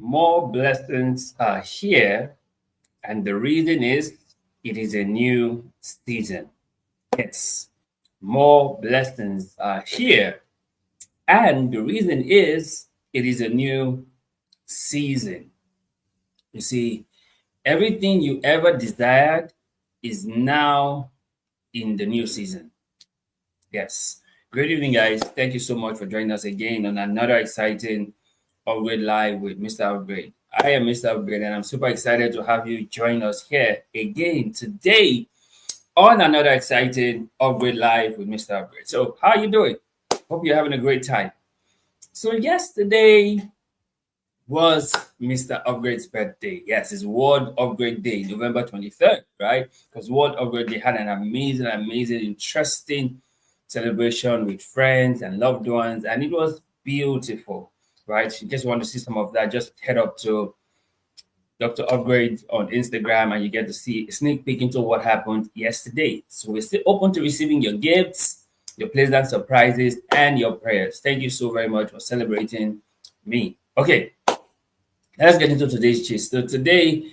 more blessings are here, and the reason is it is a new season. Yes, more blessings are here, and the reason is it is a new season. You see, everything you ever desired is now in the new season. Yes. Good evening, guys. Thank you so much for joining us again on another exciting Upgrade Live with Mr. Upgrade. I am Mr. Upgrade, and I'm super excited to have you join us here again today on another exciting Upgrade Live with Mr. Upgrade. So, how are you doing? Hope you're having a great time. So, yesterday was Mr. Upgrade's birthday. Yes, it's World Upgrade Day, November 23rd, right? Because World Upgrade Day had an amazing, interesting celebration with friends and loved ones, and it was beautiful, right? If you just want to see some of that, just head up to Dr. Upgrade on Instagram and you get to see a sneak peek into what happened yesterday. So we're still open to receiving your gifts, your pleasant surprises, and your prayers. Thank you so very much for celebrating me. Okay, let's get into today's gist. So today,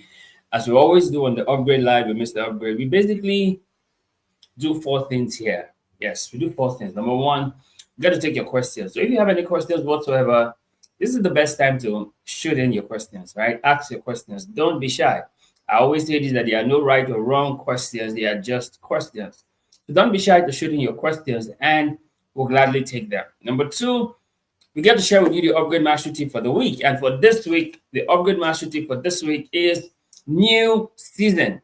as we always do on the Upgrade Live with Mr. Upgrade, we basically do 4 things here. Yes, we do 4 things. Number 1, you got to take your questions. So if you have any questions whatsoever, this is the best time to shoot in your questions, right? Ask your questions. Don't be shy. I always say this, that there are no right or wrong questions. They are just questions. So don't be shy to shoot in your questions, and we'll gladly take them. Number 2, we get to share with you the Upgrade Mastery Tip for the week. And for this week, the Upgrade Mastery Tip for this week is new season.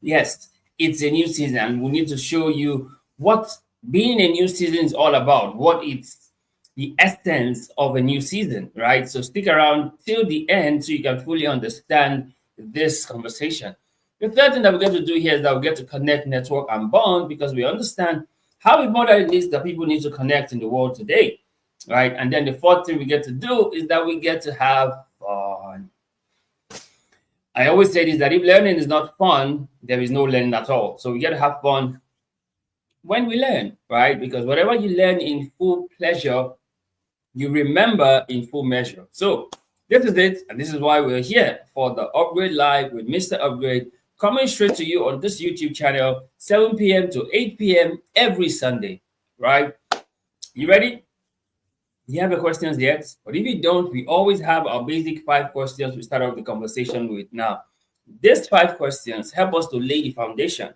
Yes, it's a new season, and we need to show you what being a new season is all about, what it's the essence of a new season, right? So stick around till the end so you can fully understand this conversation. The third thing that we get to do here is that we get to connect, network, and bond, because we understand how important it is that people need to connect in the world today, right? And then the fourth thing we get to do is that we get to have fun. I always say this, that if learning is not fun, there is no learning at all. So we get to have fun when we learn, right? Because whatever you learn in full pleasure, you remember in full measure. So this is it, and this is why we're here for the Upgrade Live with Mr. Upgrade, coming straight to you on this YouTube channel, 7 p.m. to 8 p.m. every Sunday, right? You ready? Do you have your questions yet? But if you don't, we always have our basic 5 questions we start off the conversation with. Now, these 5 questions help us to lay the foundation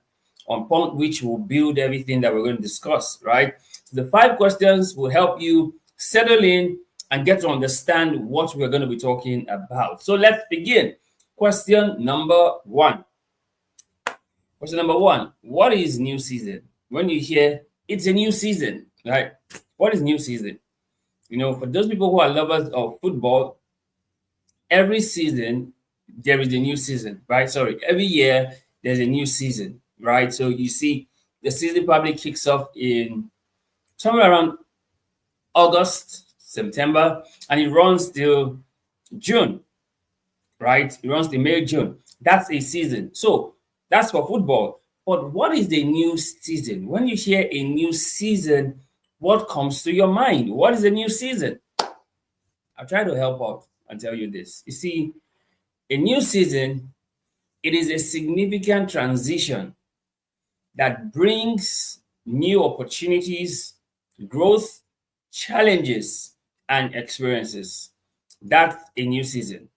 upon which we'll build everything that we're going to discuss, right? So the 5 questions will help you settle in and get to understand what we're going to be talking about. So let's begin. Question number 1. Question number 1. What is new season? When you hear it's a new season, right? What is new season? You know, for those people who are lovers of football, every season there is a new season, right? Sorry, every year there's a new season, right? So you see, the season probably kicks off in somewhere around August, September, and it runs till June, right? It runs till May, June. That's a season. So that's for football. But what is the new season? When you hear a new season, what comes to your mind? What is a new season? I'll try to help out and tell you this. You see, a new season, it is a significant transition that brings new opportunities, growth, challenges, and experiences. That's a new season.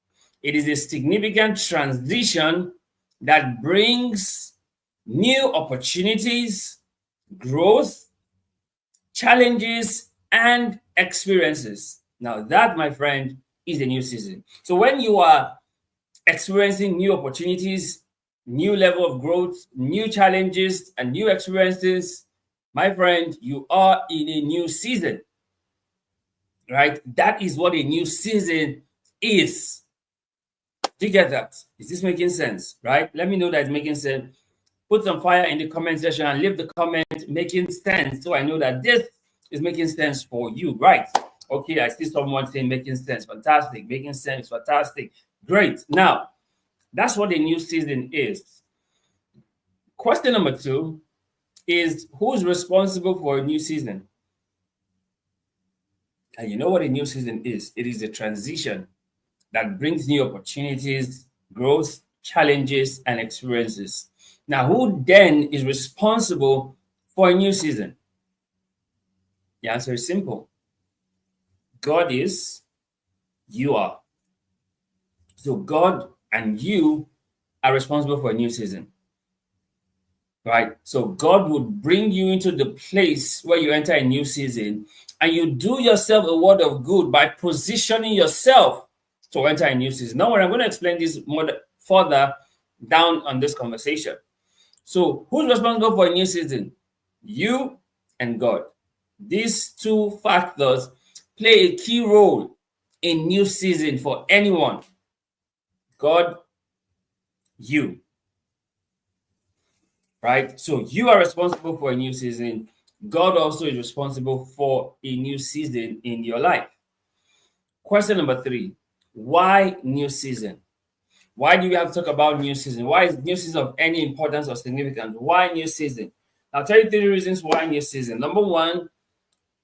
It is a significant transition that brings new opportunities, growth, challenges, and experiences. Now, that, my friend, is a new season. So when you are experiencing new opportunities, new level of growth, new challenges, and new experiences, my friend, you are in a new season, right? That is what a new season is. Do you get that? Is this making sense, right? Let me know that it's making sense. Put some fire in the comment section and leave the comment making sense, so I know that this is making sense for you, right? Okay, I see someone saying making sense. Fantastic. Making sense. Fantastic. Great. Now, that's what a new season is. Question number 2 is, who's responsible for a new season? And you know what a new season is? It is a transition that brings new opportunities, growth, challenges, and experiences. Now, who then is responsible for a new season? The answer is simple. God is, you are. So God and you are responsible for a new season. Right? So God would bring you into the place where you enter a new season, and you do yourself a word of good by positioning yourself to enter a new season. Now, I'm going to explain this more further down on this conversation. So, who's responsible for a new season? You and God. These two factors play a key role in new season for anyone. God, you. Right? So you are responsible for a new season. God also is responsible for a new season in your life. Question number 3. Why new season? Why do we have to talk about new season? Why is new season of any importance or significance? Why new season? I'll tell you 3 reasons why new season. Number 1,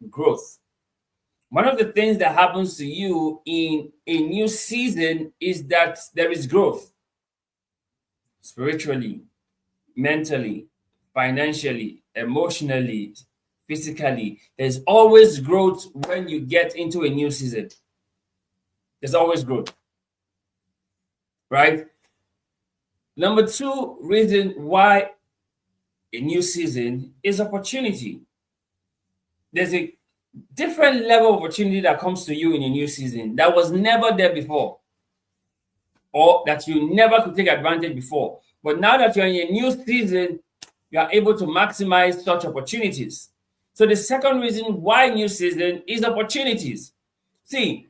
growth. One of the things that happens to you in a new season is that there is growth spiritually, mentally, financially, emotionally, physically. There's always growth when you get into a new season. There's always growth, right? Number 2 reason why a new season is opportunity. There's a different level of opportunity that comes to you in a new season that was never there before, or that you never could take advantage before. But now that you're in a new season, you are able to maximize such opportunities. So the second reason why new season is opportunities. See,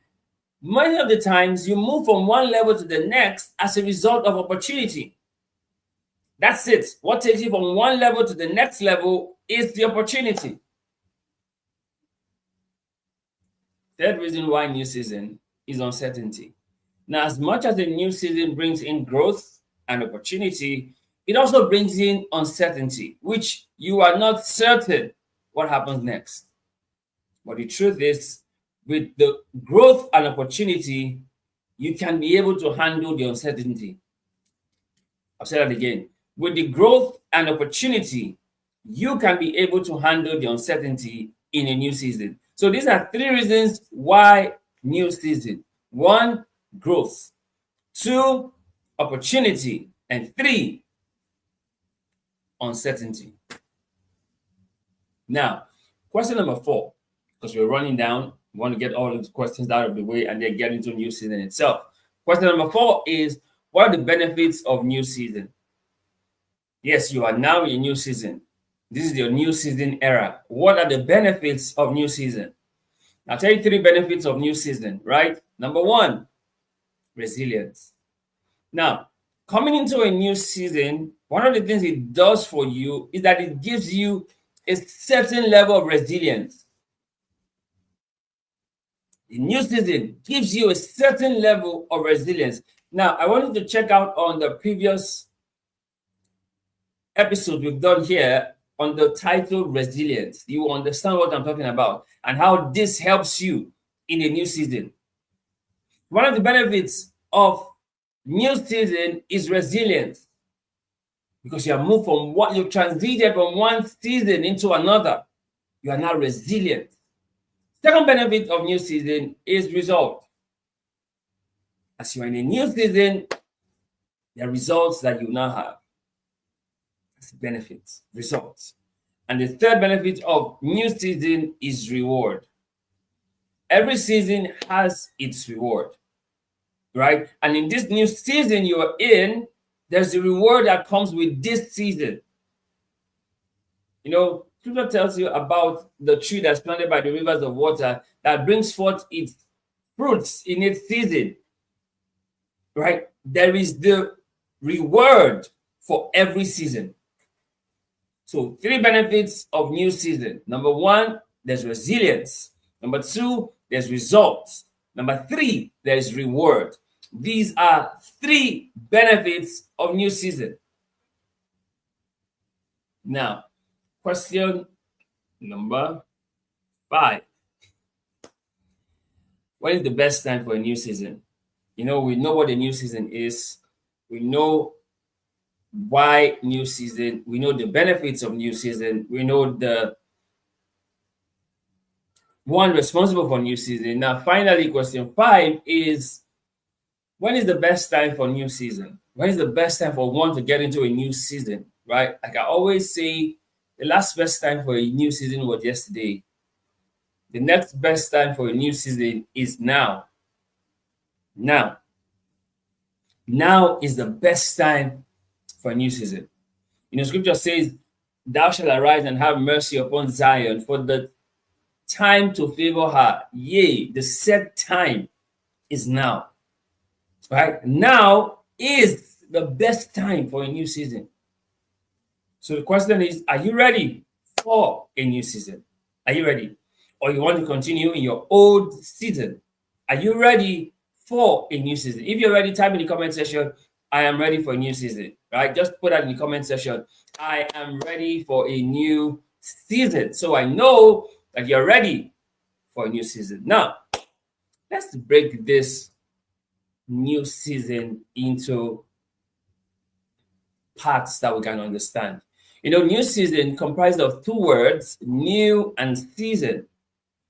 many of the times you move from one level to the next as a result of opportunity. That's it. What takes you from one level to the next level is the opportunity. Third reason why new season is uncertainty. Now, as much as the new season brings in growth and opportunity, it also brings in uncertainty, which you are not certain what happens next. But the truth is, with the growth and opportunity, you can be able to handle the uncertainty. I'll say that again. With the growth and opportunity, you can be able to handle the uncertainty in a new season. So these are 3 reasons why new season. 1, growth. 2, opportunity. And 3, uncertainty. Now, question number 4, because we're running down, we want to get all these questions out of the way and then get into new season itself. Question number 4 is, what are the benefits of new season? Yes, you are now in a new season. This is your new season era. What are the benefits of new season? I'll tell you 3 benefits of new season, right? Number 1, resilience. Now, coming into a new season, one of the things it does for you is that it gives you a certain level of resilience. The new season gives you a certain level of resilience. Now, I wanted to check out on the previous episode we've done here on the title Resilience. You will understand what I'm talking about and how this helps you in a new season. One of the benefits of new season is resilience, because you have moved from what you transited from one season into another. You are now resilient. Second benefit of new season is result. As you are in a new season, there are results that you now have. That's benefits, results. And the third benefit of new season is reward. Every season has its reward, right? And in this new season you are in, there's a reward that comes with this season. You know, Scripture tells you about the tree that's planted by the rivers of water that brings forth its fruits in its season, right? There is the reward for every season. So 3 benefits of new season. Number 1, there's resilience. Number 2, there's results. Number 3, there's reward. These are 3 benefits of new season. Now, question number 5. When is the best time for a new season? We know what the new season is. We know why new season. We know the benefits of new season. We know the one responsible for new season. Now, finally, question 5 is, when is the best time for new season? When is the best time for one to get into a new season, right? Like I always say, the last best time for a new season was yesterday. The next best time for a new season is now. Now. Now is the best time for a new season. Scripture says, thou shalt arise and have mercy upon Zion, for the time to favor her. Yea, the set time is now. Right? Now is the best time for a new season. So the question is, are you ready for a new season? Are you ready? Or you want to continue in your old season? Are you ready for a new season? If you're ready, type in the comment section, I am ready for a new season. Right? Just put that in the comment section. I am ready for a new season. So I know that you're ready for a new season. Now, let's break this new season into parts that we can understand. New season comprised of two words, new and season,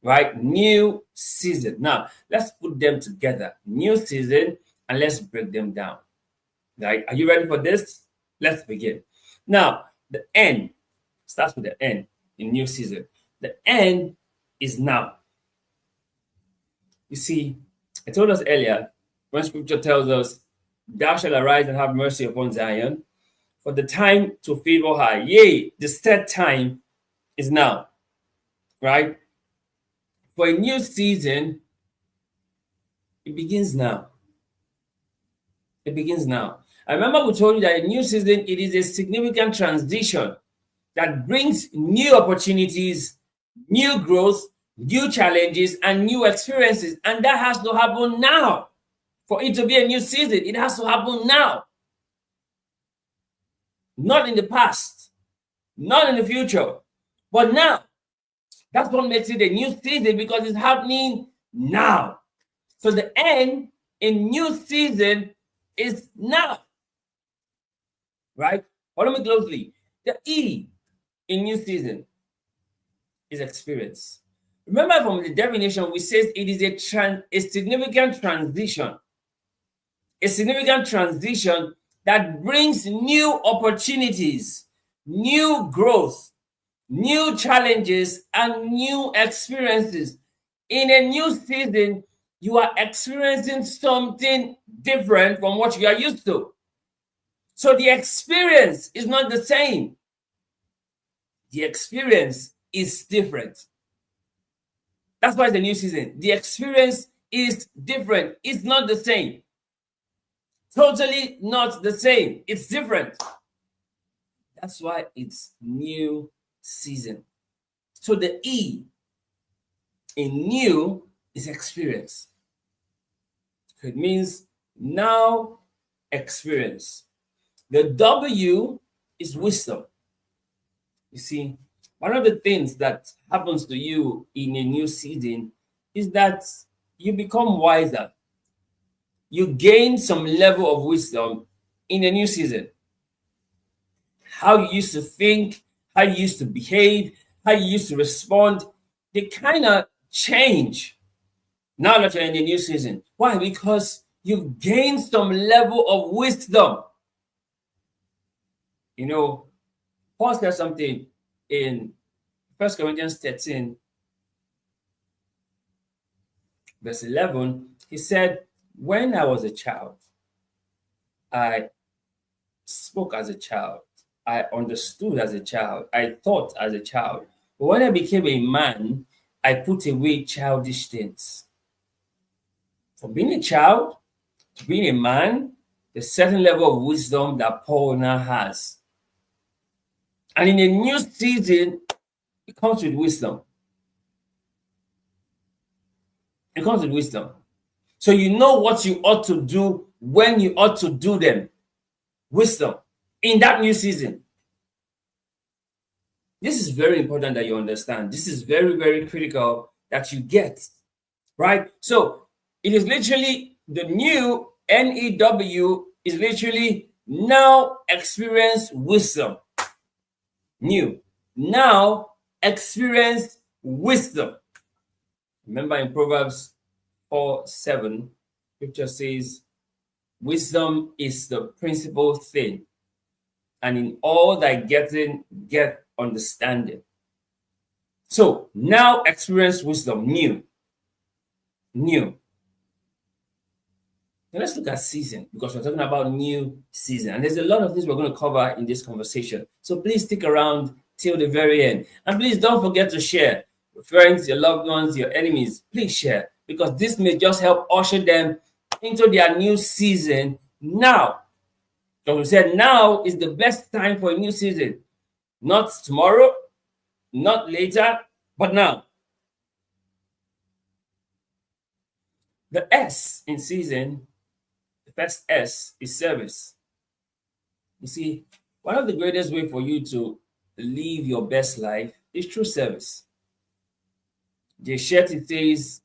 right? New season. Now, let's put them together. New season, and let's break them down. Right? Are you ready for this? Let's begin. Now, the N starts with the N in new season. The N is now. You see, I told us earlier, when scripture tells us, thou shalt arise and have mercy upon Zion, for the time to favor her. Yea, the set time is now. Right? For a new season, it begins now. It begins now. I remember we told you that a new season, it is a significant transition that brings new opportunities, new growth, new challenges, and new experiences. And that has to happen now. For it to be a new season, it has to happen now. Not in the past, not in the future, but now. That's what makes it a new season, because it's happening now. So the N in new season is now. Right? Follow me closely. The E in new season is experience. Remember from the definition, we said it is a significant transition. A significant transition that brings new opportunities, new growth, new challenges, and new experiences. In a new season, you are experiencing something different from what you are used to. So the experience is not the same. The experience is different. That's why it's a new season. The experience is different. It's not the same. Totally not the same. It's different. That's why it's new season. So the E in new is experience. It means now experience. The W is wisdom. You see, one of the things that happens to you in a new season is that you become wiser. You gain some level of wisdom in a new season. How you used to think, how you used to behave, how you used to respond, they kind of change now that you're in the new season. Why? Because you've gained some level of wisdom. Paul said something in 1 Corinthians 13, verse 11. He said, when I was a child, I spoke as a child. I understood as a child. I thought as a child. But when I became a man, I put away childish things. From being a child to being a man, there's a certain level of wisdom that Paul now has. And in a new season, it comes with wisdom. It comes with wisdom. So you know what you ought to do when you ought to do them. Wisdom in that new season. This is very important that you understand. This is very, very critical that you get. Right? So it is literally The new NEW is literally now experience wisdom. New. Now experience wisdom. Remember in Proverbs 4:7, scripture says, wisdom is the principal thing, and in all thy getting, get understanding. So now experience wisdom, new. New. Now let's look at season, because we're talking about new season. And there's a lot of things we're going to cover in this conversation. So please stick around till the very end. And please don't forget to share. Your friends, your loved ones, your enemies, please share, because this may just help usher them into their new season now. So we said now is the best time for a new season. Not tomorrow, not later, but now. The S in season, the first S is service. You see, one of the greatest ways for you to live your best life is through service. Jay Shetty says,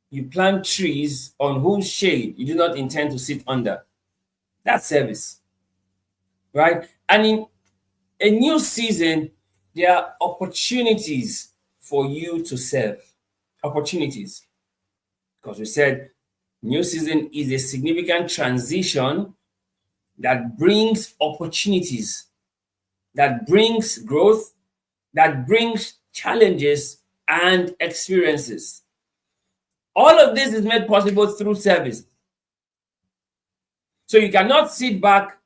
you plant trees on whose shade you do not intend to sit under. That's service, right? And in a new season, there are opportunities for you to serve. Opportunities. Because we said new season is a significant transition that brings opportunities, that brings growth, that brings challenges and experiences. All of this is made possible through service. So you cannot sit back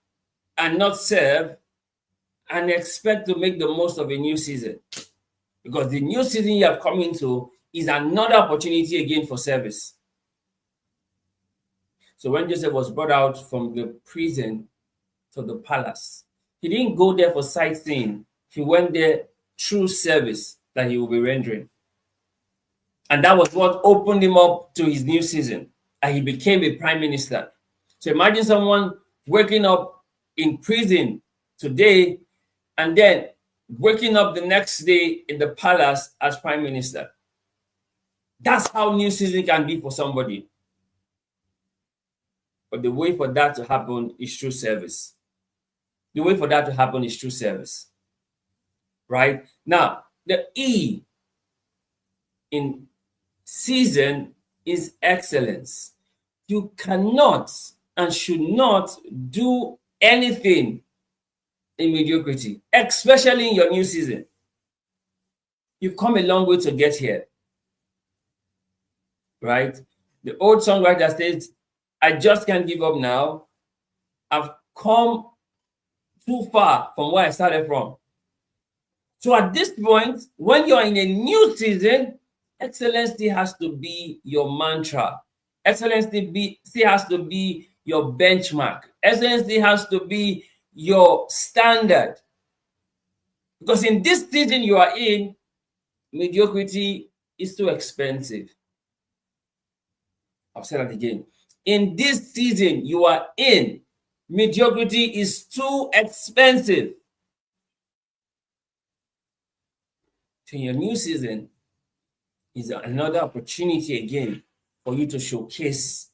and not serve and expect to make the most of a new season, because the new season you have come into is another opportunity again for service. So when Joseph was brought out from the prison to the palace, he didn't go there for sightseeing. He went there through service that he will be rendering. And that was what opened him up to his new season, and he became a prime minister. So imagine someone waking up in prison today and then waking up the next day in the palace as prime minister. That's how new season can be for somebody. But the way for that to happen is through service. The way for that to happen is through service. Right? Now, the E in season is excellence. You cannot and should not do anything in mediocrity, especially in your new season. You've come a long way to get here. Right? The old songwriter says, I just can't give up now. I've come too far from where I started from. So at this point, when you're in a new season, excellence still has to be your mantra. Excellence still has to be your benchmark. Excellence still has to be your standard. Because in this season you are in, mediocrity is too expensive. I'll say that again. In this season you are in, mediocrity is too expensive. So your new season is another opportunity again for you to showcase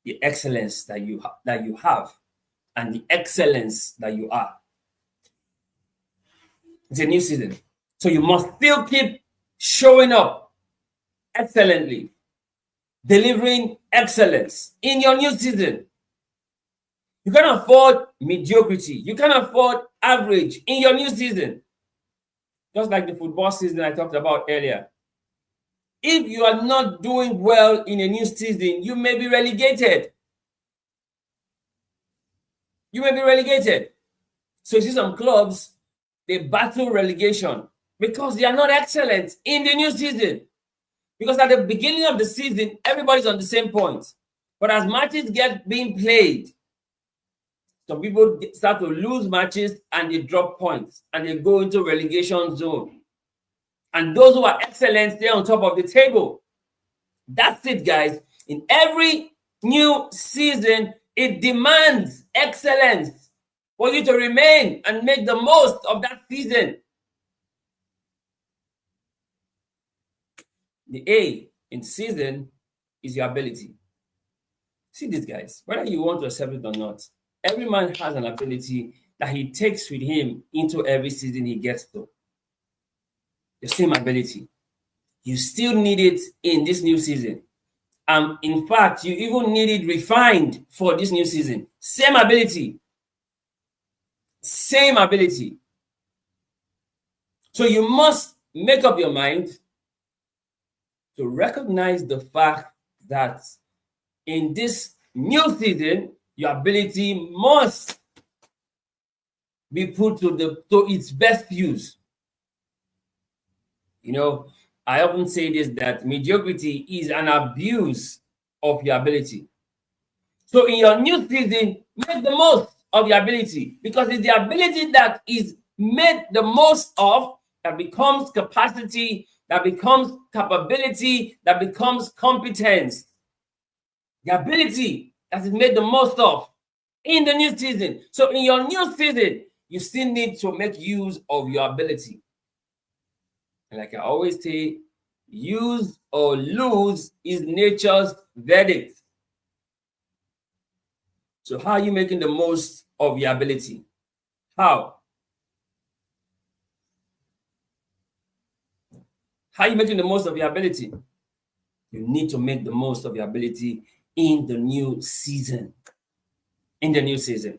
the excellence that you have and the excellence that you are. It's a new season. So you must still keep showing up excellently, delivering excellence in your new season. You can't afford mediocrity. You can't afford average in your new season. Just like the football season I talked about earlier. If you are not doing well in a new season, you may be relegated. You may be relegated. So you see some clubs, they battle relegation because they are not excellent in the new season. Because at the beginning of the season, everybody's on the same point. But as matches get being played, some people start to lose matches and they drop points and they go into relegation zone. And those who are excellent stay on top of the table. That's it, guys. In every new season, it demands excellence for you to remain and make the most of that season. The A in season is your ability. See these guys, whether you want to accept it or not, every man has an ability that he takes with him into every season he gets to. The same ability. You still need it in this new season. In fact, you even need it refined for this new season. Same ability. Same ability. So you must make up your mind to recognize the fact that in this new season, your ability must be put to its best use. You know, I often say this, that mediocrity is an abuse of your ability. So in your new season, make the most of your ability, because it's the ability that is made the most of that becomes capacity, that becomes capability, that becomes competence. The ability that is made the most of in the new season. So in your new season, you still need to make use of your ability. And like I always say, use or lose is nature's verdict. So how are you making the most of your ability? How? How are you making the most of your ability? You need to make the most of your ability in the new season. In the new season.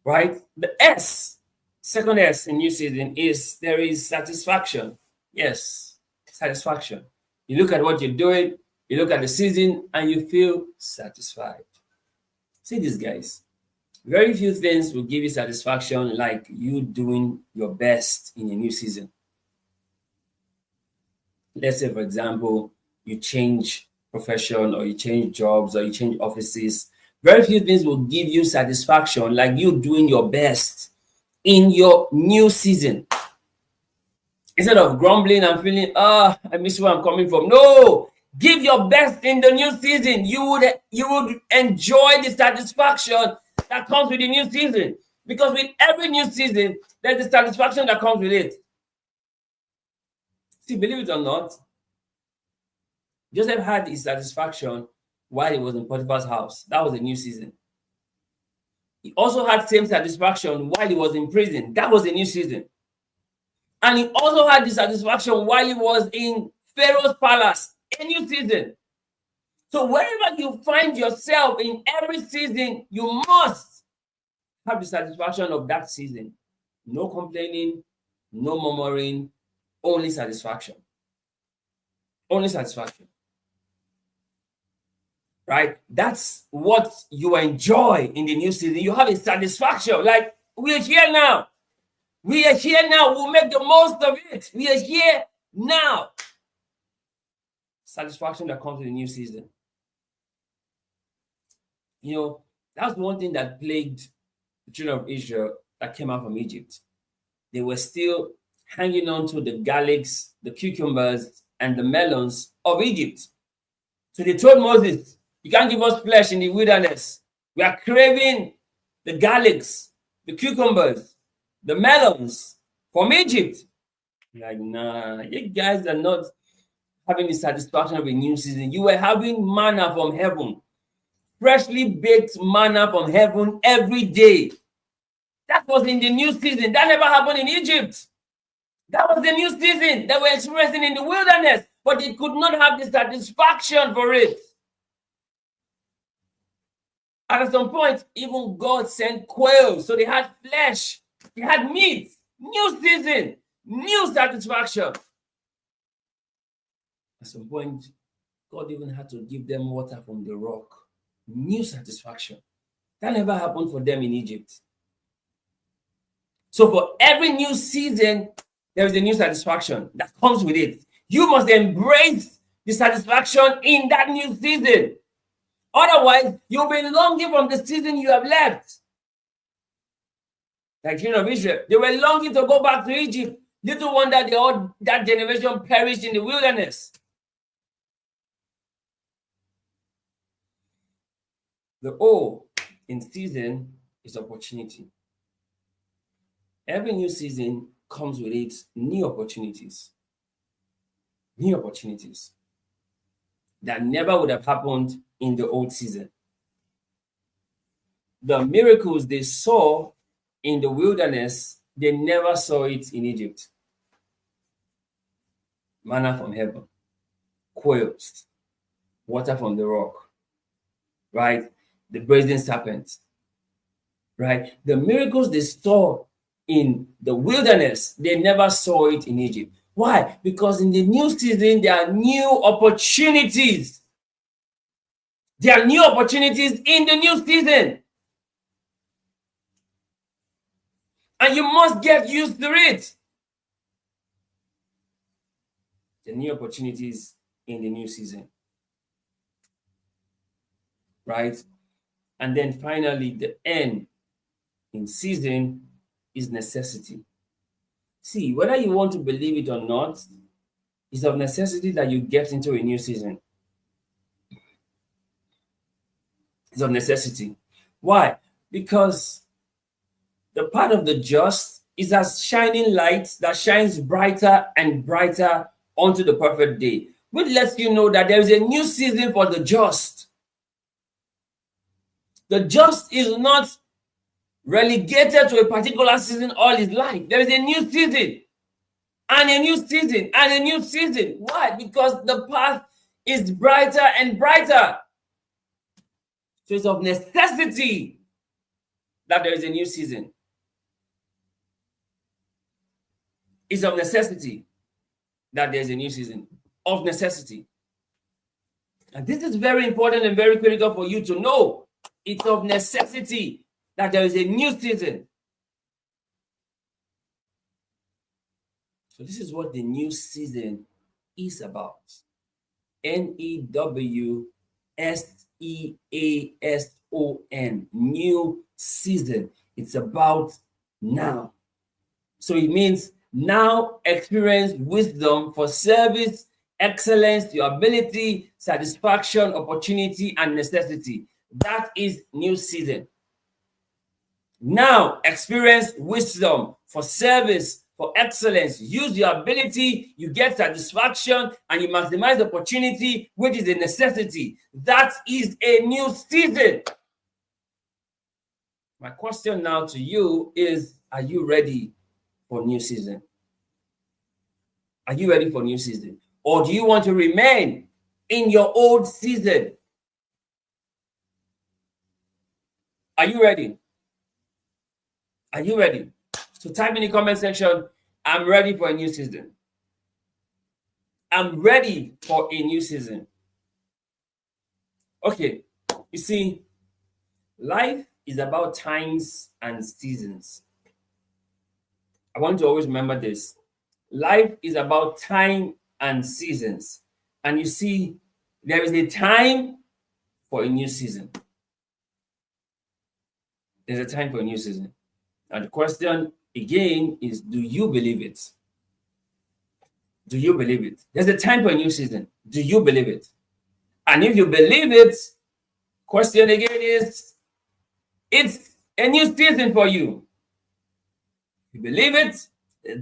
Right? The S, second S in new season is there is satisfaction. Yes, satisfaction. You look at what you're doing, you look at the season, and you feel satisfied. See these guys. Very few things will give you satisfaction like you doing your best in a new season. Let's say, for example, you change profession, or you change jobs, or you change offices. Very few things will give you satisfaction like you doing your best in your new season. Instead of grumbling and feeling, I miss where I'm coming from. No, give your best in the new season. You would enjoy the satisfaction that comes with the new season. Because with every new season, there's the satisfaction that comes with it. See, believe it or not, Joseph had his satisfaction while he was in Potiphar's house. That was a new season. He also had same satisfaction while he was in prison. That was a new season. And he also had the satisfaction while he was in Pharaoh's palace, a new season. So wherever you find yourself in every season, you must have the satisfaction of that season. No complaining, no murmuring, only satisfaction. Only satisfaction. Right? That's what you enjoy in the new season. You have a satisfaction. Like, we are here now. We are here now. We'll make the most of it. We are here now. Satisfaction that comes with the new season. You know, that's one thing that plagued the children of Israel that came out from Egypt. They were still hanging on to the garlics, the cucumbers, and the melons of Egypt. So they told Moses, you can't give us flesh in the wilderness. We are craving the garlics, the cucumbers, the melons from Egypt. Like, nah, you guys are not having the satisfaction of a new season. You were having manna from heaven, freshly baked manna from heaven every day. That was in the new season. That never happened in Egypt. That was the new season they were experiencing in the wilderness, but they could not have the satisfaction for it. And at some point, even God sent quails, so they had flesh, they had meat, new season, new satisfaction. At some point, God even had to give them water from the rock, new satisfaction. That never happened for them in Egypt. So for every new season, there is a new satisfaction that comes with it. You must embrace the satisfaction in that new season. Otherwise, you'll be longing from the season you have left. Like children of Israel, they were longing to go back to Egypt. Little wonder that generation perished in the wilderness. The O in season is opportunity. Every new season comes with its new opportunities. New opportunities. that never would have happened in the old season. The miracles they saw in the wilderness, they never saw it in Egypt. Manna from heaven, quails, water from the rock, right? The brazen serpent, right? The miracles they saw in the wilderness, they never saw it in Egypt. Why? Because in the new season, there are new opportunities. There are new opportunities in the new season. And you must get used to it. The new opportunities in the new season. Right? And then finally, the end in season is necessity. See, whether you want to believe it or not, it's of necessity that you get into a new season. It's of necessity. Why? Because the path of the just is as shining light that shines brighter and brighter onto the perfect day, which lets you know that there is a new season for the just. The just is not relegated to a particular season all his life. There is a new season, and a new season, and a new season. Why? Because the path is brighter and brighter. So it's of necessity that there is a new season. It's of necessity that there's a new season. Of necessity. And this is very important and very critical for you to know. It's of necessity that there is a new season. So this is what the new season is about. NEWSEASON. New season. It's about now. So it means now experience wisdom for service, excellence, your ability, satisfaction, opportunity, and necessity. That is new season. Now experience wisdom for service, for excellence. Use your ability, you get satisfaction, and you maximize opportunity, which is a necessity. That is a new season. My question now to you is, are you ready for new season? Are you ready for new season? Or do you want to remain in your old season? Are you ready? Are you ready? So type in the comment section, I'm ready for a new season. I'm ready for a new season. Okay, you see, life is about times and seasons. I want to always remember this. Life is about time and seasons. And you see, there is a time for a new season. There's a time for a new season. And the question again is, do you believe it? Do you believe it? There's a time for a new season. Do you believe it? And if you believe it, question again is, it's a new season for you. If you believe it,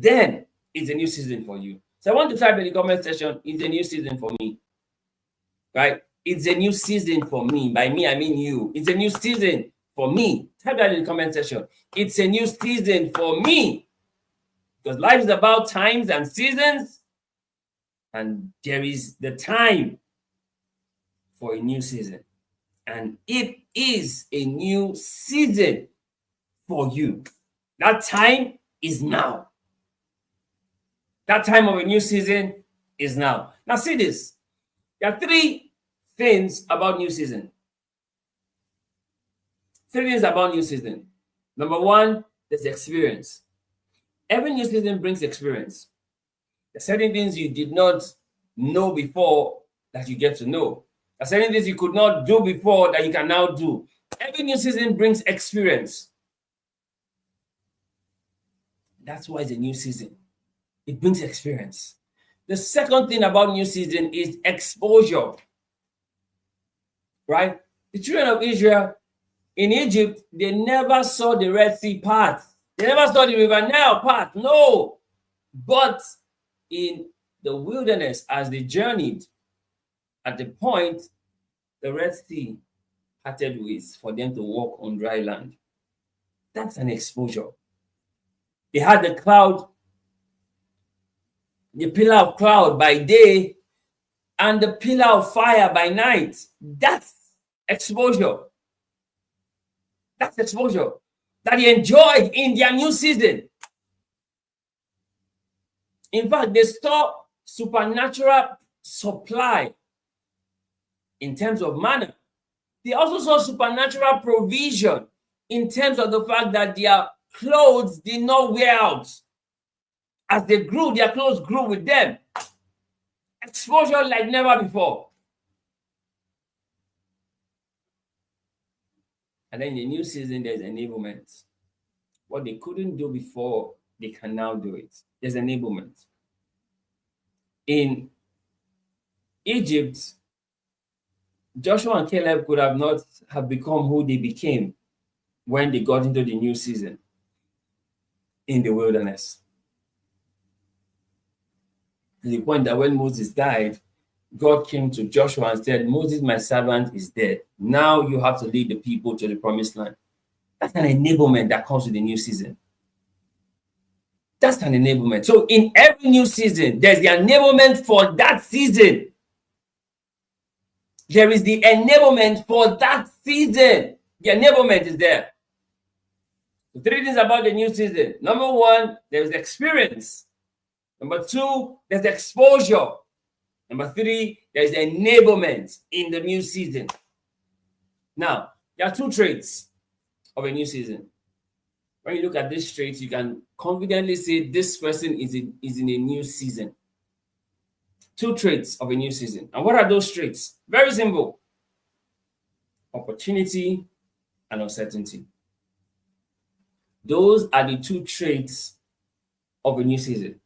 then it's a new season for you. So I want to type in the comment section, it's a new season for me. Right? It's a new season for me. By me, I mean you. It's a new season for me. Type that in the comment section. It's a new season for me. Because life is about times and seasons. And there is the time for a new season. And it is a new season for you. That time is now. That time of a new season is now. Now see this. There are three things about new season. Three things about new season. Number one, there's experience. Every new season brings experience. There are certain things you did not know before that you get to know. There are certain things you could not do before that you can now do. Every new season brings experience. That's why it's a new season. It brings experience. The second thing about new season is exposure. Right? The children of Israel in Egypt, they never saw the Red Sea part. They never saw the River Nile part. No. But in the wilderness, as they journeyed at the point the Red Sea parted ways for them to walk on dry land. That's an exposure. They had the cloud, the pillar of cloud by day, and the pillar of fire by night. That's exposure. That's exposure that they enjoyed in their new season. In fact, they saw supernatural supply in terms of manna. They also saw supernatural provision in terms of the fact that their clothes did not wear out. As they grew, their clothes grew with them. Exposure like never before. And then in the new season, there's enablement. What they couldn't do before, they can now do it. There's enablement. In Egypt, Joshua and Caleb could have not have become who they became when they got into the new season in the wilderness. To the point that when Moses died, God came to Joshua and said, Moses, my servant, is dead. Now you have to lead the people to the promised land. That's an enablement that comes with the new season. That's an enablement. So in every new season, there's the enablement for that season. There is the enablement for that season. The enablement is there. The three things about the new season. Number one, there's experience. Number two, there's exposure. Number three, there's enablement in the new season. Now, there are two traits of a new season. When you look at these traits, you can confidently say this person is in a new season. Two traits of a new season. And what are those traits? Very simple. Opportunity and uncertainty. Those are the two traits of a new season.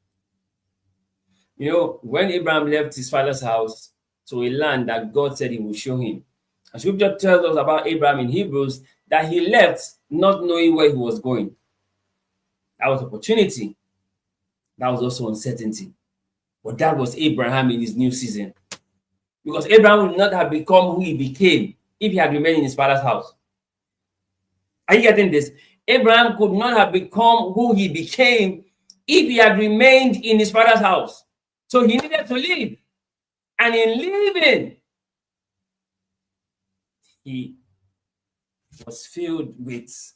You know, when Abraham left his father's house to a land that God said he would show him, and scripture tells us about Abraham in Hebrews that he left not knowing where he was going. That was opportunity. That was also uncertainty. But that was Abraham in his new season. Because Abraham would not have become who he became if he had remained in his father's house. Are you getting this? Abraham could not have become who he became if he had remained in his father's house. So he needed to leave. And in leaving, he was filled with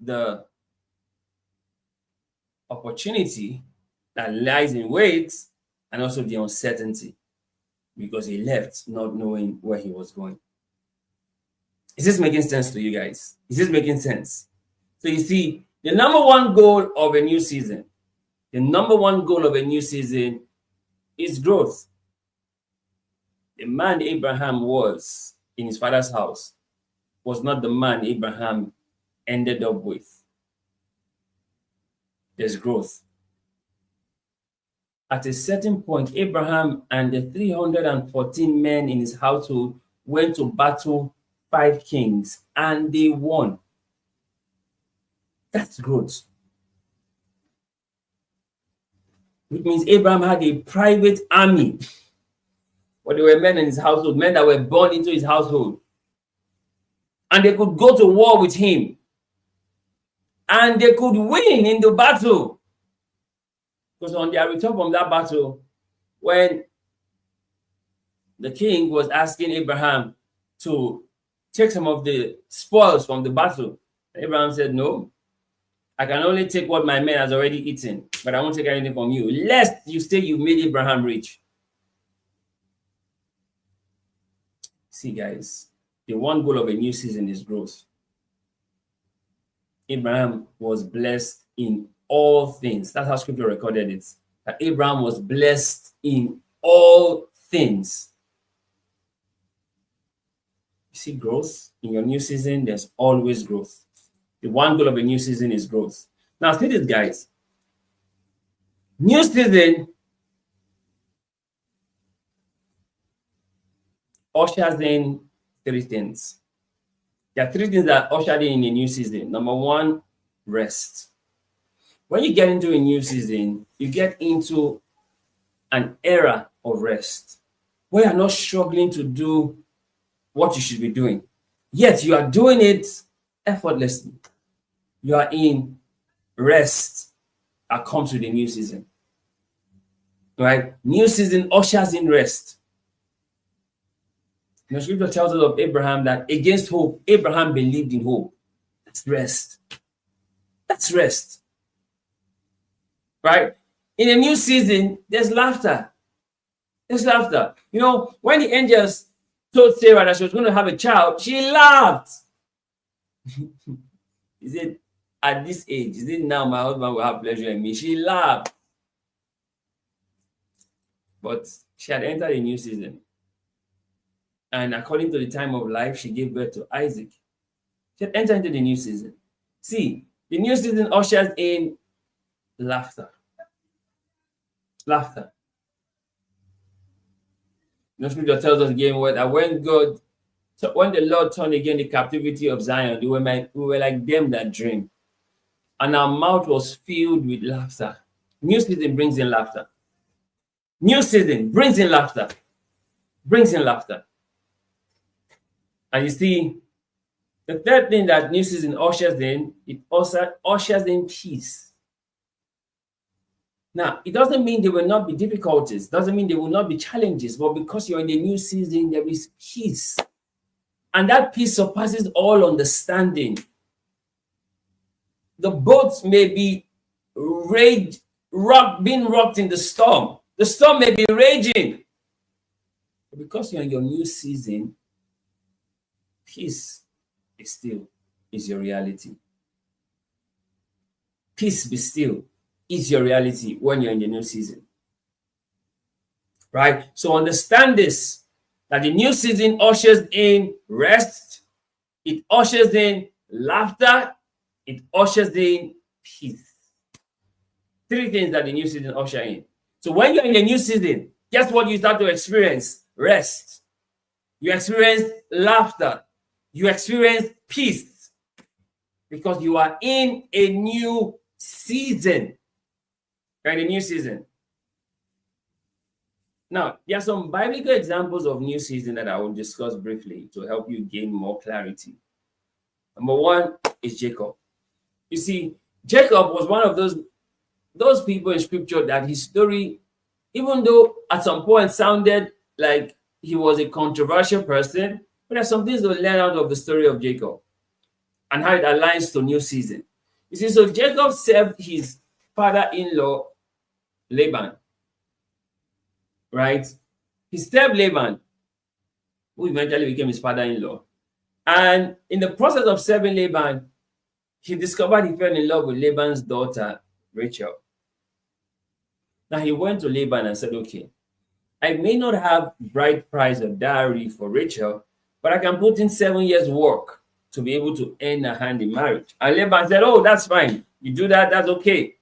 the opportunity that lies in wait and also the uncertainty, because he left not knowing where he was going. Is this making sense to you guys? Is this making sense? So you see, the number one goal of a new season, is growth. The man Abraham was in his father's house was not the man Abraham ended up with. There's growth. At a certain point, Abraham and the 314 men in his household went to battle 5 kings and they won. That's growth. Which means Abraham had a private army. But there were men in his household, men that were born into his household. And they could go to war with him. And they could win in the battle. Because on their return from that battle, when the king was asking Abraham to take some of the spoils from the battle, Abraham said, no, I can only take what my men has already eaten, but I won't take anything from you, lest you say you made Abraham rich. See, guys, the one goal of a new season is growth. Abraham was blessed in all things. That's how scripture recorded it. That Abraham was blessed in all things. You see growth in your new season, there's always growth. The one goal of a new season is growth. Now, see this, guys. New season ushers in 3 things. There are 3 things that ushered in a new season. Number one, rest. When you get into a new season, you get into an era of rest, where you're not struggling to do what you should be doing, yet you are doing it effortlessly. You are in rest that comes with the new season, right? New season ushers in rest. The scripture tells us of Abraham that against hope, Abraham believed in hope. That's rest. That's rest. Right? In a new season, there's laughter. There's laughter. You know, when the angels told Sarah that she was going to have a child, she laughed. Is it at this age? Is it now my husband will have pleasure in me? She laughed. But she had entered a new season. And according to the time of life, she gave birth to Isaac. She had entered into the new season. See, the new season ushers in laughter. Laughter. The scripture tells us again that when the Lord turned again the captivity of Zion, we were like them that dream. And our mouth was filled with laughter. New season brings in laughter. New season brings in laughter. Brings in laughter. And you see, the third thing that new season ushers in, it also ushers in peace. Now, it doesn't mean there will not be difficulties, doesn't mean there will not be challenges, but because you're in the new season, there is peace. And that peace surpasses all understanding. The boats may be being rocked in the storm. The storm may be raging. But because you're in your new season, peace is your reality. Peace be still is your reality when you're in the new season. Right? So understand this, that the new season ushers in rest, it ushers in laughter, it ushers in peace. Three things that the new season ushers in. So when you're in the new season, guess what you start to experience? Rest. You experience laughter. You experience peace because you are in a new season. You're in a new season. Now, there are some biblical examples of new season that I will discuss briefly to help you gain more clarity. Number one is Jacob. You see, Jacob was one of those people in scripture that his story, even though at some point sounded like he was a controversial person, but there's some things to learn out of the story of Jacob and how it aligns to new season. You see, so Jacob served his father-in-law, Laban, right? He served Laban, who eventually became his father-in-law. And in the process of serving Laban, he discovered he fell in love with Laban's daughter, Rachel. Now he went to Laban and said, okay, I may not have bride price or dowry for Rachel, but I can put in 7 years' work to be able to earn her hand in marriage. And Laban said, oh, that's fine. You do that, that's okay.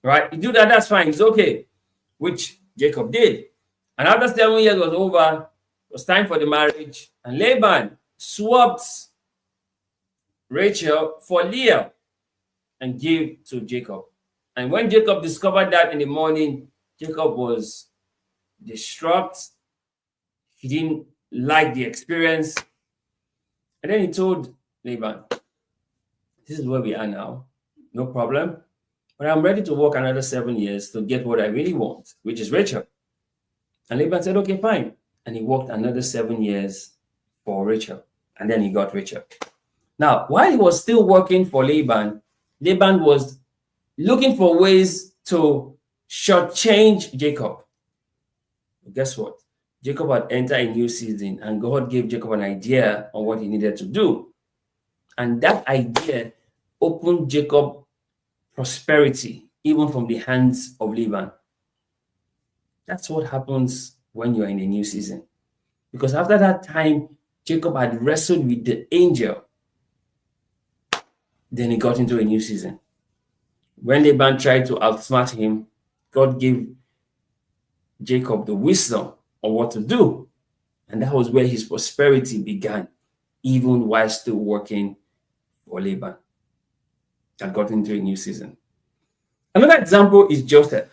Right? You do that, that's fine. It's okay. Which Jacob did. And after 7 years was over, it was time for the marriage. And Laban swapped Rachel for Leah and gave to Jacob. And when Jacob discovered that in the morning, Jacob was distraught. He didn't like the experience. And then he told Laban, this is where we are now. No problem. But I'm ready to work another 7 years to get what I really want, which is Rachel. And Laban said, okay, fine. And he worked another 7 years for Rachel. And then he got Rachel. Now, while he was still working for Laban, Laban was looking for ways to shortchange Jacob. But guess what? Jacob had entered a new season, and God gave Jacob an idea on what he needed to do. And that idea opened Jacob prosperity, even from the hands of Laban. That's what happens when you're in a new season. Because after that time, Jacob had wrestled with the angel. Then he got into a new season. When Laban tried to outsmart him, God gave Jacob the wisdom on what to do. And that was where his prosperity began, even while still working for Laban. And got into a new season. Another example is Joseph.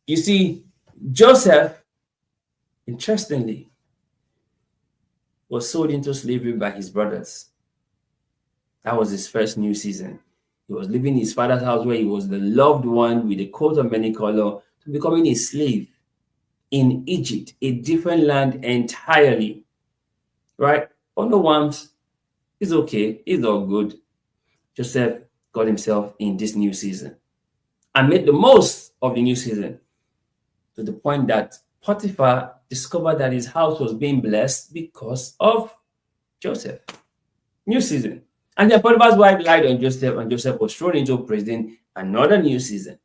You see, Joseph, interestingly, was sold into slavery by his brothers. That was his first new season. He was living in his father's house where he was the loved one with a coat of many colors to becoming a slave in Egypt, a different land entirely. Right? Oh no, worms. It's okay. It's all good. Joseph got himself in this new season and made the most of the new season to the point that Potiphar discovered that his house was being blessed because of Joseph. New season. And then Potiphar's wife lied on Joseph, and Joseph was thrown into prison. Another new season.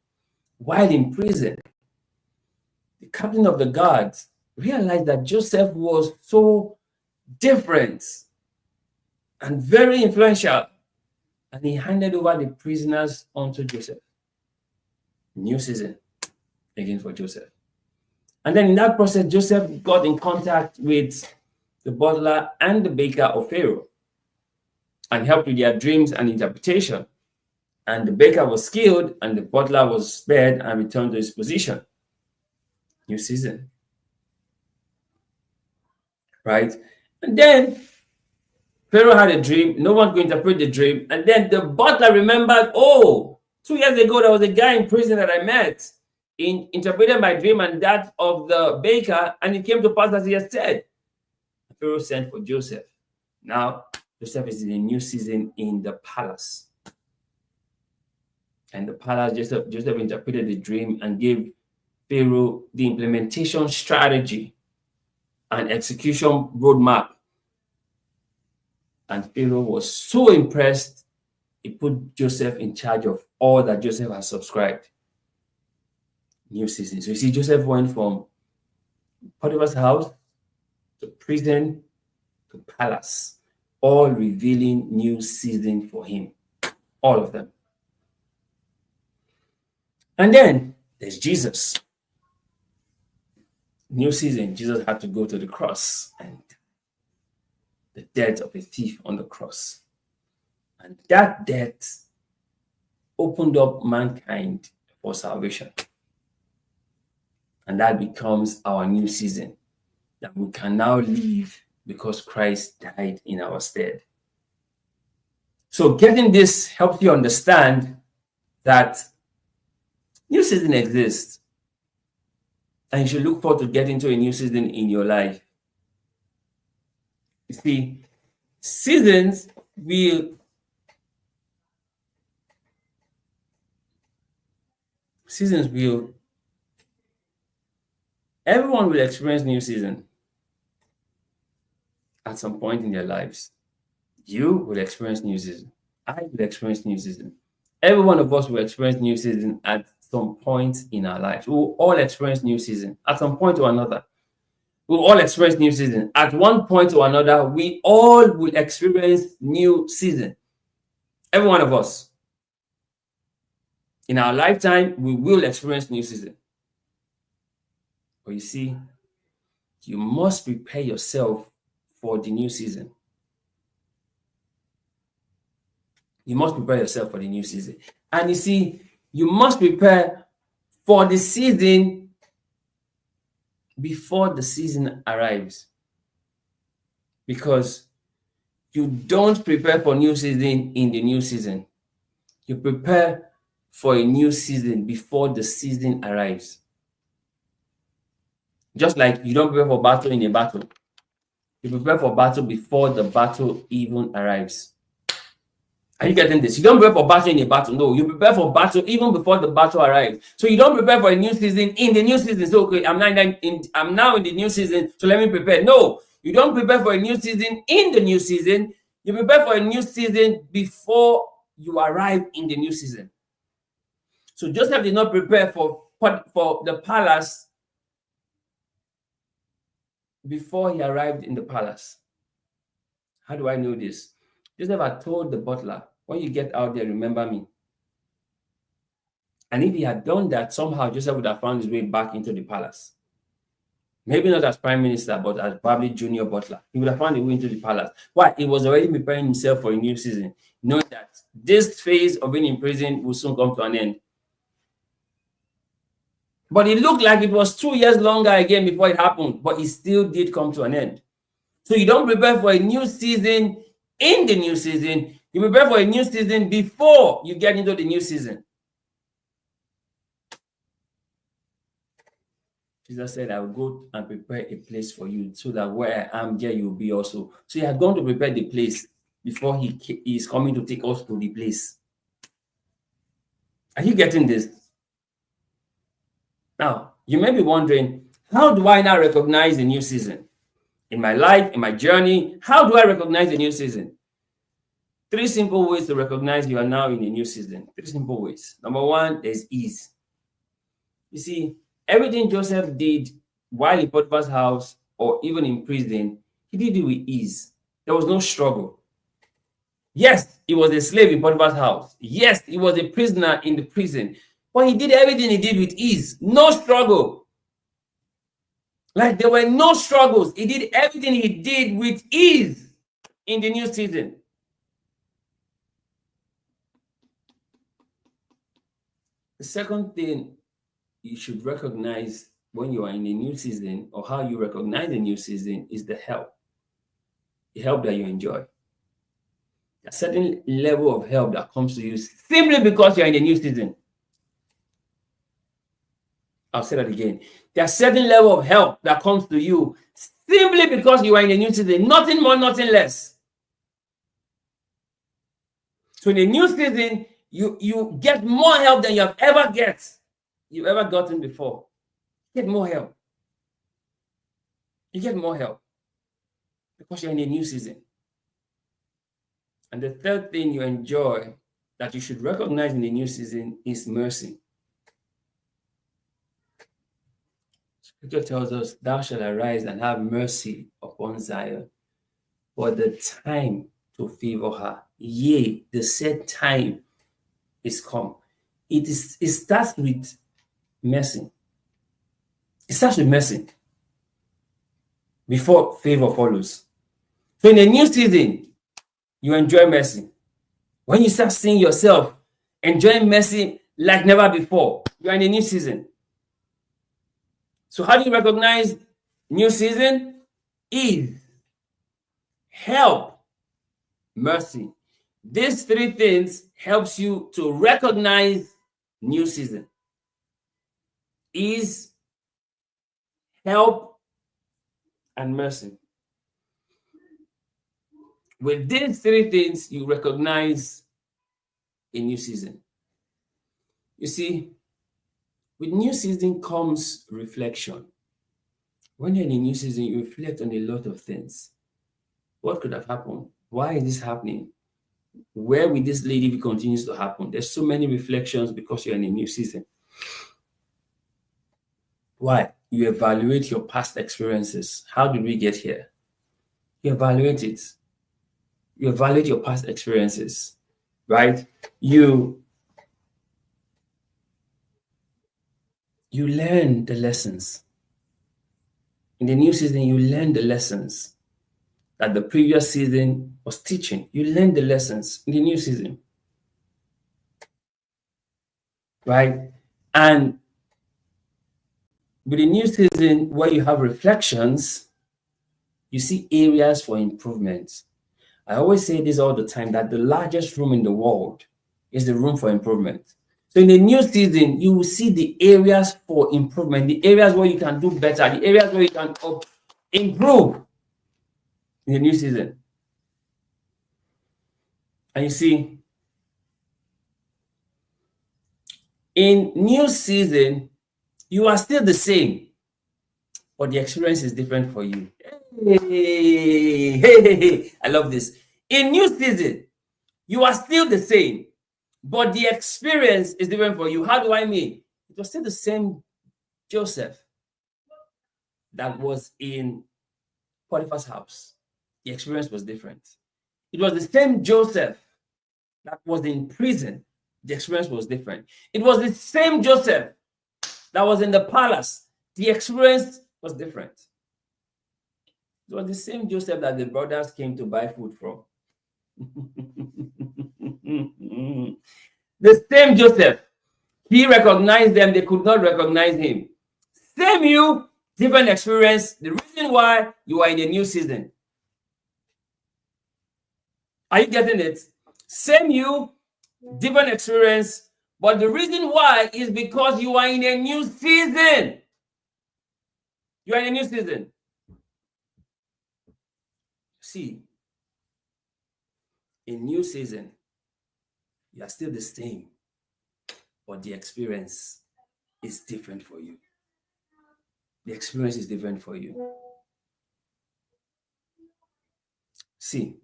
While in prison, the captain of the guards realized that Joseph was so different and very influential, and he handed over the prisoners onto Joseph. New season again for Joseph. And then in that process, Joseph got in contact with the butler and the baker of Pharaoh and helped with their dreams and interpretation. And the baker was killed, and the butler was spared and returned to his position. New season. Right? And then Pharaoh had a dream. No one could interpret the dream. And then the butler remembered, oh, 2 years ago, there was a guy in prison that I met. Interpreted my dream and that of the baker, and it came to pass as he had said. Pharaoh sent for Joseph. Now, Joseph is in a new season in the palace. And the palace, Joseph interpreted the dream and gave Pharaoh the implementation strategy and execution roadmap. And Pharaoh was so impressed, he put Joseph in charge of all that Joseph had subscribed. New season. So you see, Joseph went from Potiphar's house to prison to palace, all revealing new season for him. All of them. And then there's Jesus. New season, Jesus had to go to the cross and the death of a thief on the cross. And that death opened up mankind for salvation. And that becomes our new season that we can now live because Christ died in our stead. So getting this helps you understand that new season exists. And you should look forward to getting to a new season in your life. You see, seasons will everyone will experience new season at some point in their lives. You will experience new season. I will experience new season. Every one of us will experience new season at some point in our lives. We will all experience new season at some point or another. We will all experience new season. At one point or another, we all will experience new season. Every one of us. In our lifetime, we will experience new season. But you see, you must prepare yourself for the new season. You must prepare yourself for the new season. And you see, you must prepare for the season before the season arrives. Because you don't prepare for new season in the new season. You prepare for a new season before the season arrives. Just like you don't prepare for battle in a battle. You prepare for battle before the battle even arrives. Are you getting this? You don't prepare for battle in a battle. No, you prepare for battle even before the battle arrives. So you don't prepare for a new season in the new season. So okay, I'm now in the new season, so let me prepare. No, you don't prepare for a new season in the new season. You prepare for a new season before you arrive in the new season. So Joseph did not prepare for the palace before he arrived in the palace. How do I know this? Joseph had told the butler, when you get out there, remember me. And if he had done that, somehow Joseph would have found his way back into the palace. Maybe not as prime minister, but as probably junior butler. He would have found a way into the palace. Why? He was already preparing himself for a new season. knowing that this phase of being in prison will soon come to an end. But it looked like it was 2 years longer again before it happened, but it still did come to an end. So you don't prepare for a new season in the new season. You prepare for a new season before you get into the new season. Jesus said, I will go and prepare a place for you so that where I am, there you will be also. So he had gone to prepare the place before he is coming to take us to the place. Are you getting this? Now, you may be wondering, how do I now recognize the new season? In my life, in my journey, how do I recognize the new season? 3 simple ways to recognize you are now in a new season. 3 simple ways. Number 1, there's ease. You see, everything Joseph did while in Potiphar's house or even in prison, he did it with ease. There was no struggle. Yes, he was a slave in Potiphar's house. Yes, he was a prisoner in the prison. But he did everything he did with ease. No struggle. Like there were no struggles. He did everything he did with ease in the new season. The second thing you should recognize when you are in a new season, or how you recognize a new season, is the help that you enjoy. A certain level of help that comes to you simply because you're in a new season. I'll say that again. There's a certain level of help that comes to you simply because you are in a new season. Nothing more, nothing less. So in a new season, you get more help than you've ever gotten before. You get more help. You get more help because you're in a new season. And the third thing you enjoy that you should recognize in the new season is mercy. Scripture tells us, thou shalt arise and have mercy upon Zion, for the time to favor her. Yea, the said time is come. It starts with mercy. It starts with mercy before favor follows. So in a new season, you enjoy mercy. When you start seeing yourself enjoying mercy like never before, you are in a new season. So how do you recognize new season? Ease, help, mercy. These 3 things helps you to recognize new season. Ease, help, and mercy. With these 3 things, you recognize a new season. You see, with new season comes reflection. When you're in a new season, you reflect on a lot of things. What could have happened? Why is this happening? Where will this lady be continues to happen? There's so many reflections because you're in a new season. Why? You evaluate your past experiences. How did we get here? You evaluate it. You evaluate your past experiences, right? You learn the lessons. In the new season, you learn the lessons that the previous season was teaching. You learn the lessons in the new season, right? And with the new season, where you have reflections, you see areas for improvement. I always say this all the time, that the largest room in the world is the room for improvement. So in the new season, you will see the areas for improvement, the areas where you can do better, the areas where you can improve in the new season. And you see, in new season, you are still the same, but the experience is different for you. Hey, I love this. In new season, you are still the same, but the experience is different for you. How do I mean? It was still the same Joseph that was in Potiphar's house. The experience was different. It was the same Joseph that was in prison. The experience was different. It was the same Joseph that was in the palace. The experience was different. It was the same Joseph that the brothers came to buy food from. The same Joseph. He recognized them, they could not recognize him. Same you, different experience. The reason why you are in a new season. Are you getting it? Same you, different experience. But the reason why is because you are in a new season. You are in a new season. See, in new season, you are still the same, but the experience is different for you. The experience is different for you. See.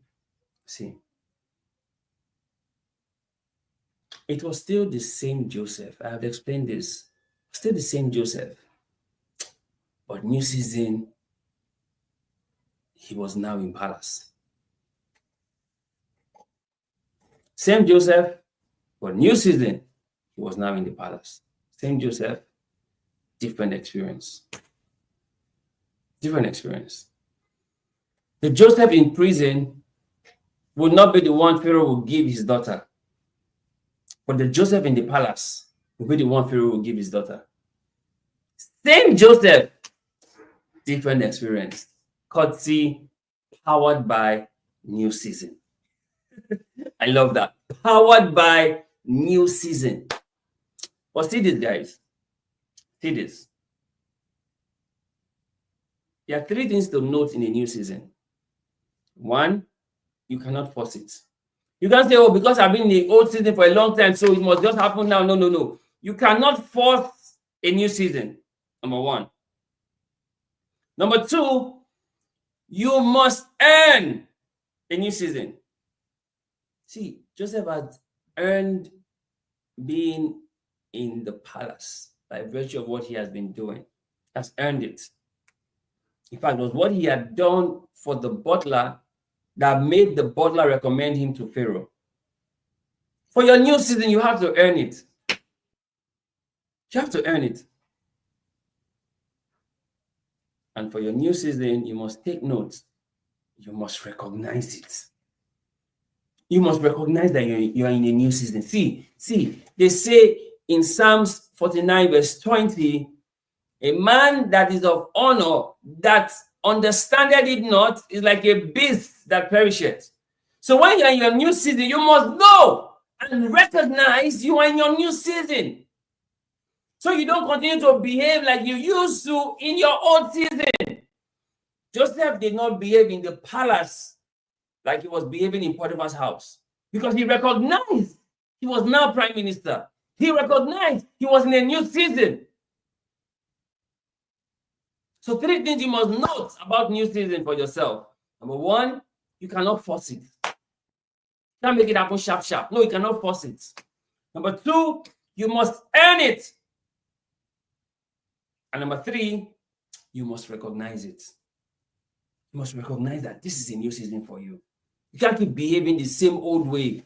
It was still the same Joseph. I have explained this. Still the same Joseph. But new season, he was now in palace. Same Joseph, but new season, he was now in the palace. Same Joseph, different experience. Different experience. The Joseph in prison would not be the one Pharaoh would give his daughter. But the Joseph in the palace will be the one Pharaoh will give his daughter. Same Joseph, different experience. Courtesy, powered by new season. I love that. Powered by new season. But see this, guys. See this. There are three things to note in a new season. One, you cannot force it. You can't say, oh, because I've been in the old season for a long time, so it must just happen now. No. You cannot force a new season, number one. Number two, you must earn a new season. See, Joseph had earned being in the palace by virtue of what he has been doing. Has earned it. In fact, it was what he had done for the butler that made the butler recommend him to Pharaoh. For your new season, you have to earn it. You have to earn it. And for your new season, you must take note. You must recognize it. You must recognize that you are in a new season. See, they say in Psalms 49 verse 20, a man that is of honor, that understandeth it not, is like a beast that perisheth. So when you are in your new season, you must know and recognize you are in your new season. So you don't continue to behave like you used to in your old season. Joseph did not behave in the palace like he was behaving in Potiphar's house, because he recognized he was now prime minister. He recognized he was in a new season. So three things you must note about new season for yourself. Number one, you cannot force it. You can't make it happen sharp. No, you cannot force it. Number two, you must earn it. And number three, you must recognize it. You must recognize that this is a new season for you. You can't keep behaving the same old way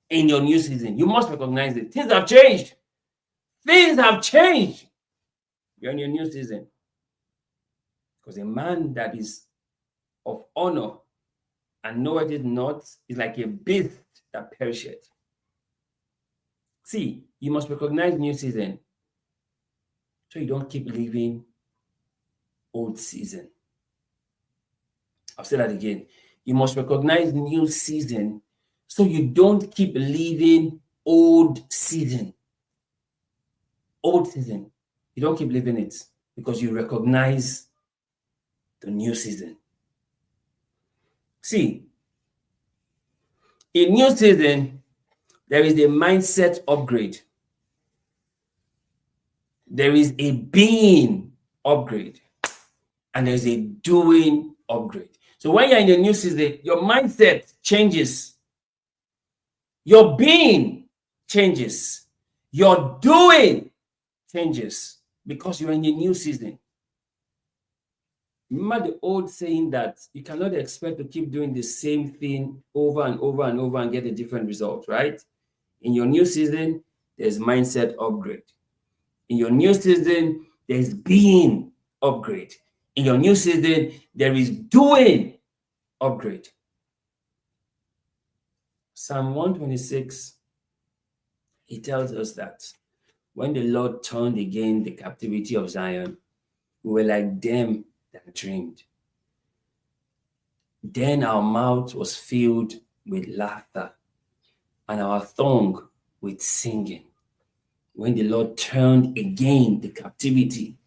in your new season. You must recognize it. Things have changed. Things have changed. You're in your new season. Because a man that is of honor and knoweth it not is like a beast that perisheth. See, you must recognize new season so you don't keep living old season. I'll say that again. You must recognize new season so you don't keep living old season. Old season. You don't keep living it because you recognize the new season. See, in new season, there is a mindset upgrade. There is a being upgrade. And there's a doing upgrade. So when you're in a new season, your mindset changes. Your being changes. Your doing changes because you're in a new season. Remember the old saying that you cannot expect to keep doing the same thing over and over and over and get a different result, right? In your new season, there's mindset upgrade. In your new season, there's being upgrade. In your new season, there is doing upgrade. Psalm 126, he tells us that when the Lord turned again the captivity of Zion, we were like them that dreamed. Then our mouth was filled with laughter and our tongue with singing. When the Lord turned again the captivity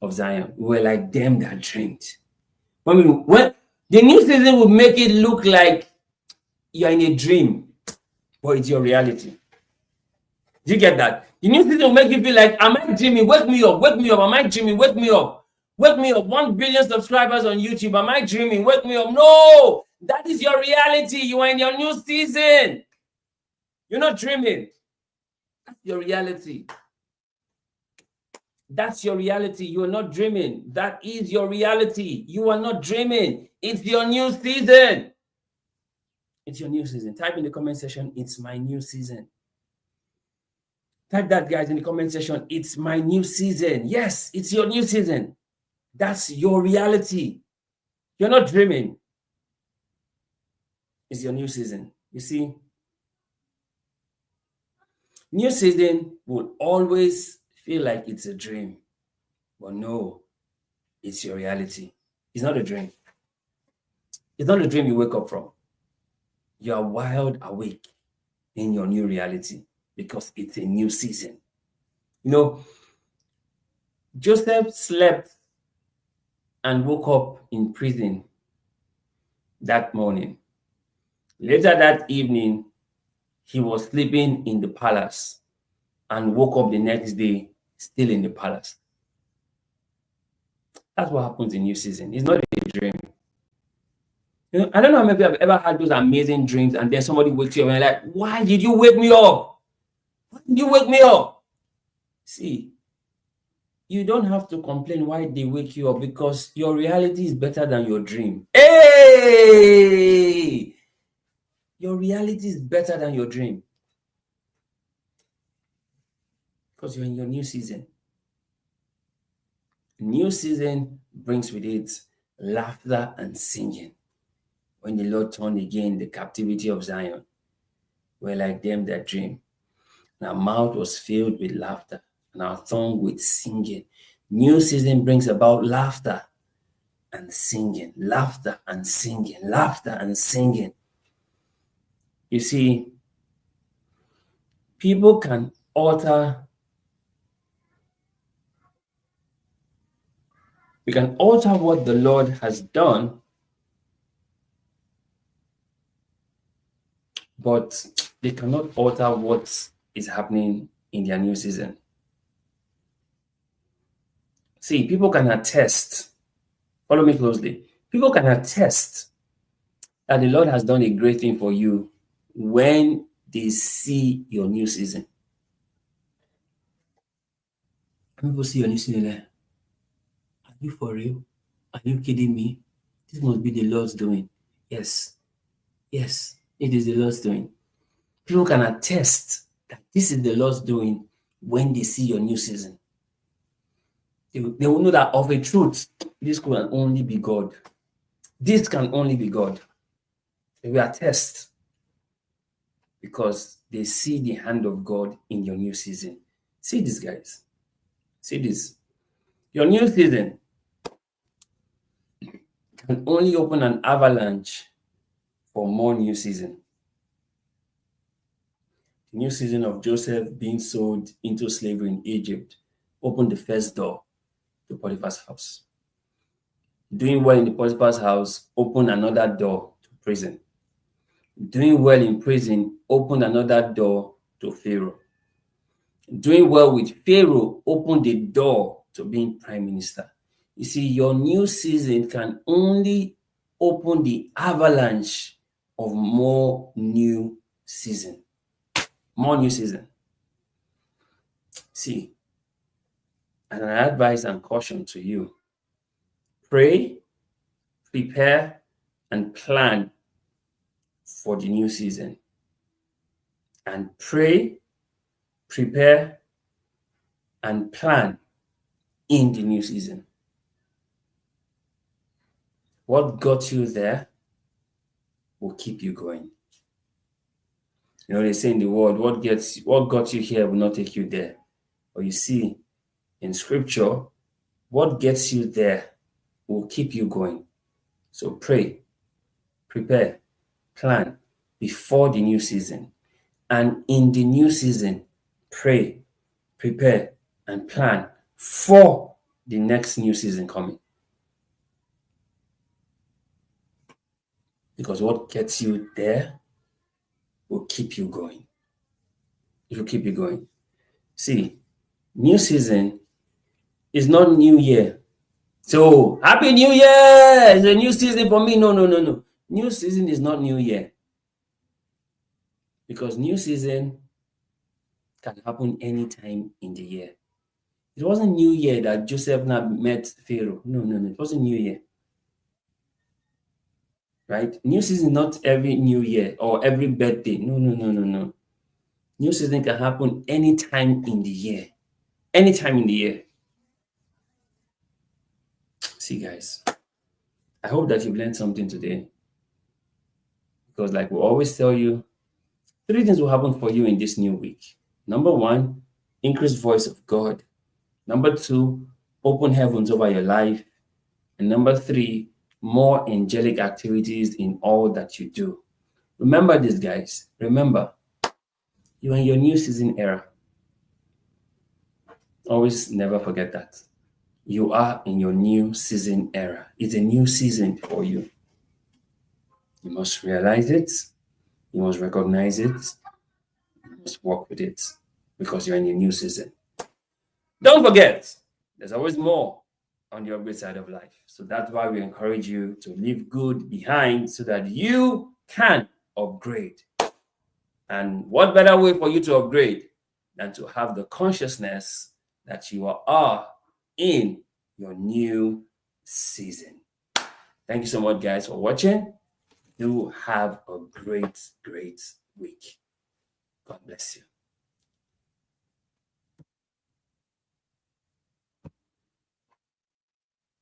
of Zion, we were like them that dreamed. When the new season will make it look like you're in a dream, but it's your reality. Do you get that? The new season will make you feel like, am I dreaming? Wake me up, wake me up. Am I dreaming? Wake me up. Wake me up. 1 billion subscribers on YouTube. Am I dreaming? Wake me up. No, that is your reality. You are in your new season. You're not dreaming. That's your reality. That's your reality. You are not dreaming. That is your reality. You are not dreaming. It's your new season. It's your new season. Type in the comment section, it's my new season. Type that, guys, in the comment section. It's my new season. Yes, it's your new season. That's your reality. You're not dreaming. It's your new season. You see, new season will always feel like it's a dream. But no, it's your reality. It's not a dream. It's not a dream you wake up from. You are wide awake in your new reality because it's a new season. You know, Joseph slept and woke up in prison that morning. Later that evening, he was sleeping in the palace and woke up the next day still in the palace. That's what happens in new season. It's not a dream. You know, I don't know how many people have ever had those amazing dreams and then somebody wakes you up and you're like, why did you wake me up? Why did you wake me up? See, you don't have to complain why they wake you up because your reality is better than your dream. Hey! Your reality is better than your dream because you're in your new season. New season brings with it laughter and singing. When the Lord turned again the captivity of Zion, we're like them that dream. And our mouth was filled with laughter and our tongue with singing. New season brings about laughter and singing, laughter and singing, laughter and singing. You see, people can alter, we can alter what the Lord has done, but they cannot alter what is happening in their new season. See, people can attest, follow me closely. People can attest that the Lord has done a great thing for you when they see your new season. People see your new season like, are you for real? Are you kidding me? This must be the Lord's doing. Yes. Yes, it is the Lord's doing. People can attest that this is the Lord's doing when they see your new season. They will know that of a truth, this can only be God. This can only be God. They will attest because they see the hand of God in your new season. See this, guys. See this. Your new season can only open an avalanche for more new season. The new season of Joseph being sold into slavery in Egypt opened the first door to Potiphar's house. Doing well in the Potiphar's house opened another door to prison. Doing well in prison opened another door to Pharaoh. Doing well with Pharaoh opened the door to being prime minister. You see, your new season can only open the avalanche of more new season. More new season. See, and an advice and caution to you. Pray, prepare, and plan for the new season. And pray, prepare, and plan in the new season. What got you there will keep you going. You know, they say in the world, what got you here will not take you there. But you see, in scripture, what gets you there will keep you going. So pray, prepare, plan before the new season. And in the new season, pray, prepare, and plan for the next new season coming. Because what gets you there will keep you going. It will keep you going. See, new season is not new year. So, happy new year! It's a new season for me. No. New season is not new year. Because new season can happen anytime in the year. It wasn't new year that Joseph now met Pharaoh. No. It wasn't new year. Right? New season not every new year or every birthday. No. New season can happen anytime in the year. Anytime in the year. See, guys, I hope that you've learned something today. Because, like we always tell you, 3 things will happen for you in this new week. Number 1, increased voice of God. Number 2, open heavens over your life. And number 3, more angelic activities in all that you do. Remember this, guys. Remember, you're in your new season era. Always never forget that. You are in your new season era. It's a new season for you. You must realize it. You must recognize it. You must work with it because you're in a new season. Don't forget, there's always more on the upgrade side of life. So that's why we encourage you to leave good behind so that you can upgrade. And what better way for you to upgrade than to have the consciousness that you are in your new season. Thank you so much, guys, for watching. Do have a great week. God bless you.